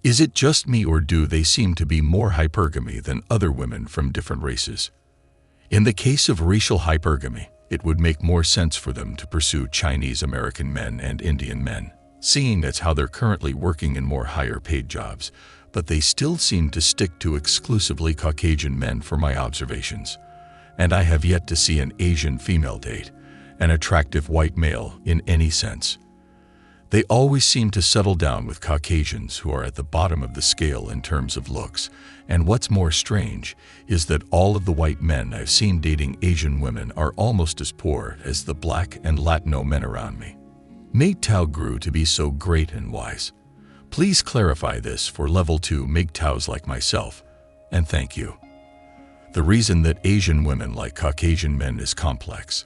Is it just me, or do they seem to be more hypergamy than other women from different races? In the case of racial hypergamy, it would make more sense for them to pursue Chinese American men and Indian men, seeing as how they're currently working in more higher paid jobs, but they still seem to stick to exclusively Caucasian men for my observations. And I have yet to see an Asian female date an attractive white male in any sense. They always seem to settle down with Caucasians who are at the bottom of the scale in terms of looks, and what's more strange is that all of the white men I've seen dating Asian women are almost as poor as the black and Latino men around me. MGTOW grew to be so great and wise. Please clarify this for level 2 MGTOWs like myself, and thank you. The reason that Asian women like Caucasian men is complex.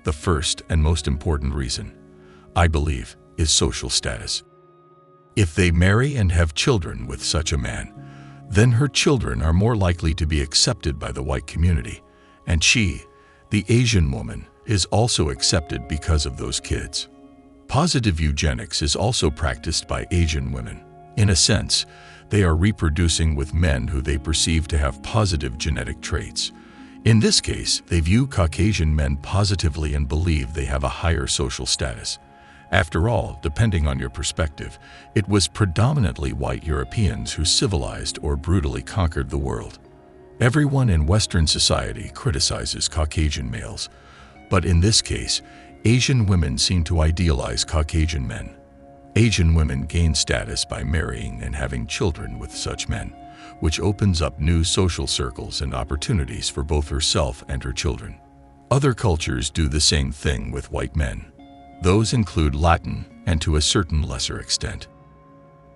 The first and most important reason, I believe, is social status. If they marry and have children with such a man, then her children are more likely to be accepted by the white community, and she, the Asian woman, is also accepted because of those kids. Positive eugenics is also practiced by Asian women. In a sense, they are reproducing with men who they perceive to have positive genetic traits. In this case, they view Caucasian men positively and believe they have a higher social status. After all, depending on your perspective, it was predominantly white Europeans who civilized or brutally conquered the world. Everyone in Western society criticizes Caucasian males, but in this case, Asian women seem to idealize Caucasian men. Asian women gain status by marrying and having children with such men, which opens up new social circles and opportunities for both herself and her children. Other cultures do the same thing with white men. Those include Latin and, to a certain lesser extent,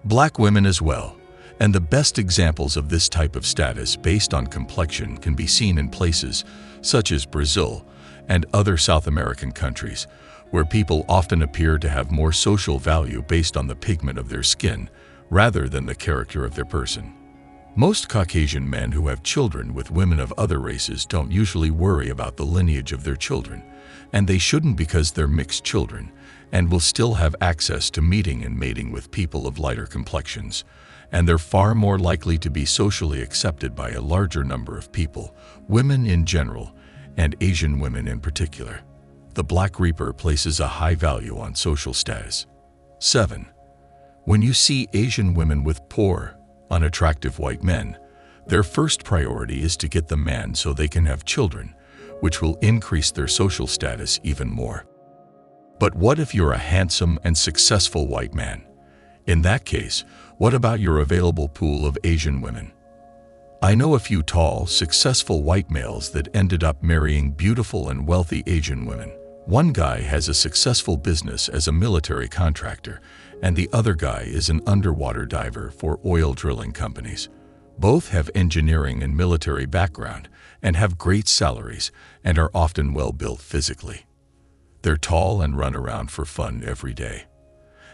black women as well, and the best examples of this type of status based on complexion can be seen in places such as Brazil and other South American countries, where people often appear to have more social value based on the pigment of their skin rather than the character of their person. Most Caucasian men who have children with women of other races don't usually worry about the lineage of their children, and they shouldn't, because they're mixed children and will still have access to meeting and mating with people of lighter complexions, and they're far more likely to be socially accepted by a larger number of people, women in general, and Asian women in particular. The Black Reaper places a high value on social status. 7. When you see Asian women with poor, unattractive white men, their first priority is to get the man so they can have children, which will increase their social status even more. But what if you're a handsome and successful white man? In that case, what about your available pool of Asian women? I know a few tall, successful white males that ended up marrying beautiful and wealthy Asian women. One guy has a successful business as a military contractor, and the other guy is an underwater diver for oil drilling companies. Both have engineering and military background and have great salaries and are often well-built physically. They're tall and run around for fun every day.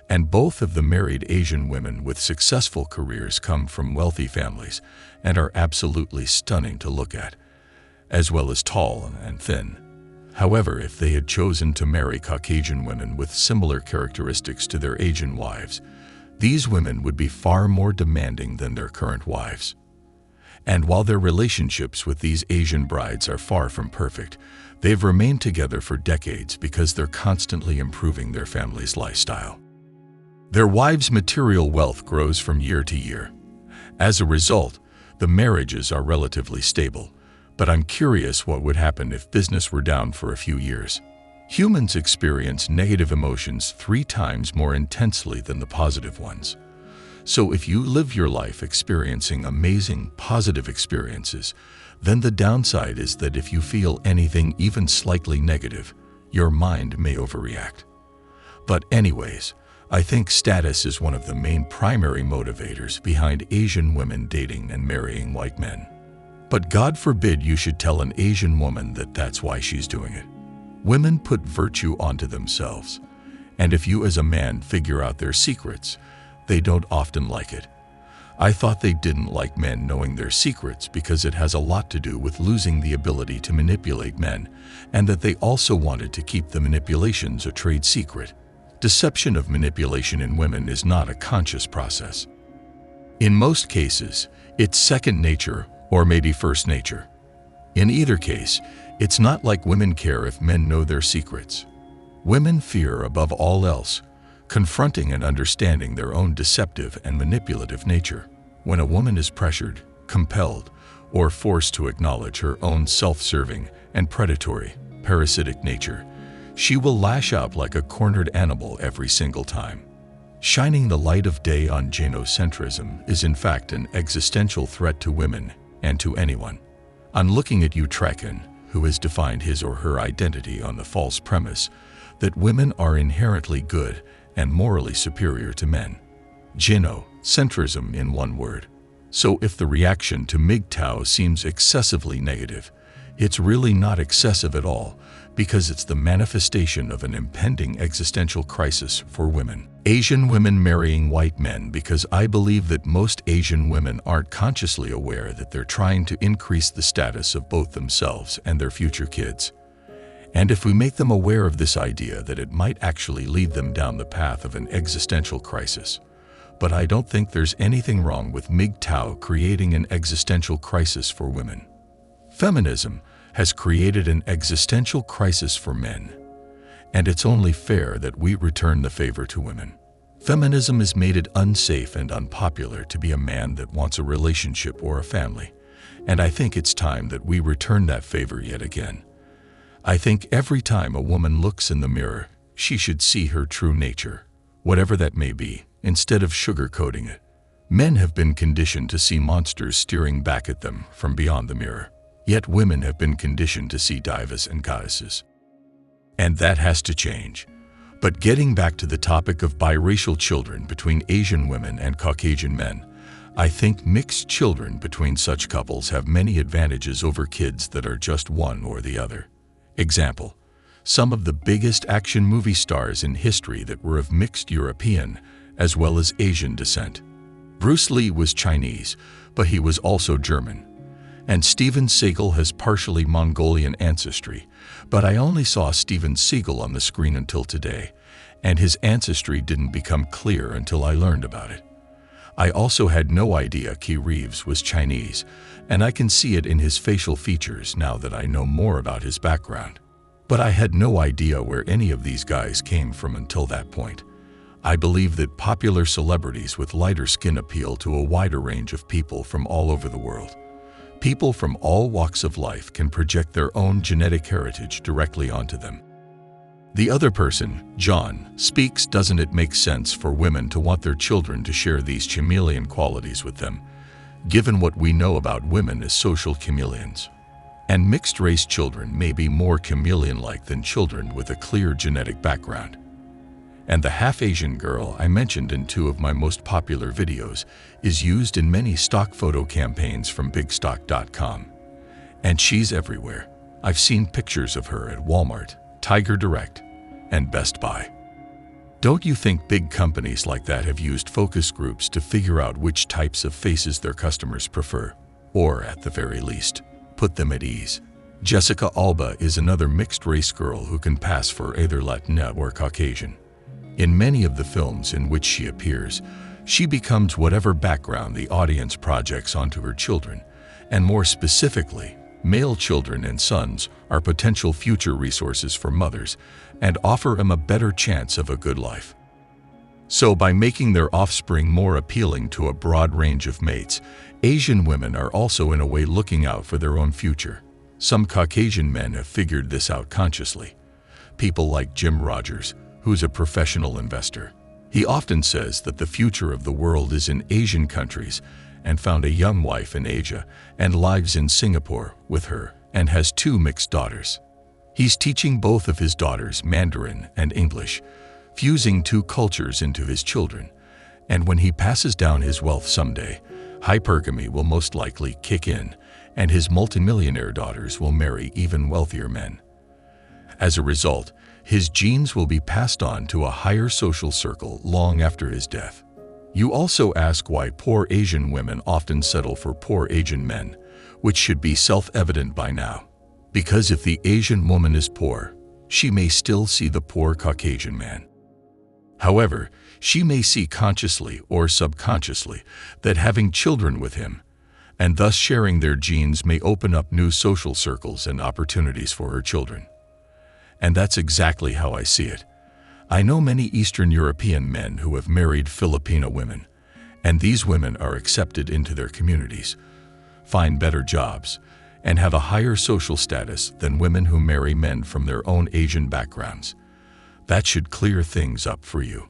And both of the married Asian women with successful careers come from wealthy families and are absolutely stunning to look at, as well as tall and thin. However, if they had chosen to marry Caucasian women with similar characteristics to their Asian wives, these women would be far more demanding than their current wives. And while their relationships with these Asian brides are far from perfect, they've remained together for decades because they're constantly improving their family's lifestyle. Their wives' material wealth grows from year to year. As a result, the marriages are relatively stable. But I'm curious what would happen if business were down for a few years. Humans experience negative emotions 3 times more intensely than the positive ones. So if you live your life experiencing amazing, positive experiences, then the downside is that if you feel anything even slightly negative, your mind may overreact. But anyways, I think status is one of the main primary motivators behind Asian women dating and marrying white men. But God forbid you should tell an Asian woman that that's why she's doing it. Women put virtue onto themselves, and if you as a man figure out their secrets, they don't often like it. I thought they didn't like men knowing their secrets because it has a lot to do with losing the ability to manipulate men, and that they also wanted to keep the manipulations a trade secret. Deception of manipulation in women is not a conscious process. In most cases, it's second nature or maybe first nature. In either case, it's not like women care if men know their secrets. Women fear above all else confronting and understanding their own deceptive and manipulative nature. When a woman is pressured, compelled, or forced to acknowledge her own self-serving and predatory, parasitic nature, she will lash out like a cornered animal every single time. Shining the light of day on genocentrism is in fact an existential threat to women and to anyone. I'm looking at you, Traken, who has defined his or her identity on the false premise that women are inherently good and morally superior to men. Genocentrism in one word. So if the reaction to MGTOW seems excessively negative, it's really not excessive at all, because it's the manifestation of an impending existential crisis for women. Asian women marrying white men, because I believe that most Asian women aren't consciously aware that they're trying to increase the status of both themselves and their future kids. And if we make them aware of this idea, that it might actually lead them down the path of an existential crisis. But I don't think there's anything wrong with MGTOW creating an existential crisis for women. Feminism has created an existential crisis for men, and it's only fair that we return the favor to women. Feminism has made it unsafe and unpopular to be a man that wants a relationship or a family, and I think it's time that we return that favor yet again. I think every time a woman looks in the mirror, she should see her true nature, whatever that may be, instead of sugarcoating it. Men have been conditioned to see monsters staring back at them from beyond the mirror, yet women have been conditioned to see divas and goddesses. And that has to change. But getting back to the topic of biracial children between Asian women and Caucasian men, I think mixed children between such couples have many advantages over kids that are just one or the other. Example, some of the biggest action movie stars in history that were of mixed European as well as Asian descent. Bruce Lee was Chinese, but he was also German. And Steven Seagal has partially Mongolian ancestry, but I only saw Steven Seagal on the screen until today, and his ancestry didn't become clear until I learned about it. I also had no idea Keanu Reeves was Chinese, and I can see it in his facial features now that I know more about his background. But I had no idea where any of these guys came from until that point. I believe that popular celebrities with lighter skin appeal to a wider range of people from all over the world. People from all walks of life can project their own genetic heritage directly onto them. The other person, John, speaks, doesn't it make sense for women to want their children to share these chameleon qualities with them, given what we know about women as social chameleons? And mixed-race children may be more chameleon-like than children with a clear genetic background. And the half-Asian girl I mentioned in 2 of my most popular videos is used in many stock photo campaigns from bigstock.com. And she's everywhere. I've seen pictures of her at Walmart, Tiger Direct, and Best Buy. Don't you think big companies like that have used focus groups to figure out which types of faces their customers prefer, or at the very least, put them at ease? Jessica Alba is another mixed-race girl who can pass for either Latina or Caucasian. In many of the films in which she appears, she becomes whatever background the audience projects onto her children, and more specifically, male children and sons are potential future resources for mothers and offer them a better chance of a good life. So by making their offspring more appealing to a broad range of mates, Asian women are also in a way looking out for their own future. Some Caucasian men have figured this out consciously. People like Jim Rogers, who's a professional investor. He often says that the future of the world is in Asian countries, and found a young wife in Asia and lives in Singapore with her and has 2 mixed daughters. He's teaching both of his daughters Mandarin and English, fusing 2 cultures into his children. And when he passes down his wealth someday, hypergamy will most likely kick in, and his multimillionaire daughters will marry even wealthier men. As a result, his genes will be passed on to a higher social circle long after his death. You also ask why poor Asian women often settle for poor Asian men, which should be self-evident by now. Because if the Asian woman is poor, she may still see the poor Caucasian man. However, She may see consciously or subconsciously that having children with him, and thus sharing their genes, may open up new social circles and opportunities for her children. And that's exactly how I see it. I know many Eastern European men who have married Filipino women, and these women are accepted into their communities, find better jobs, and have a higher social status than women who marry men from their own Asian backgrounds. That should clear things up for you.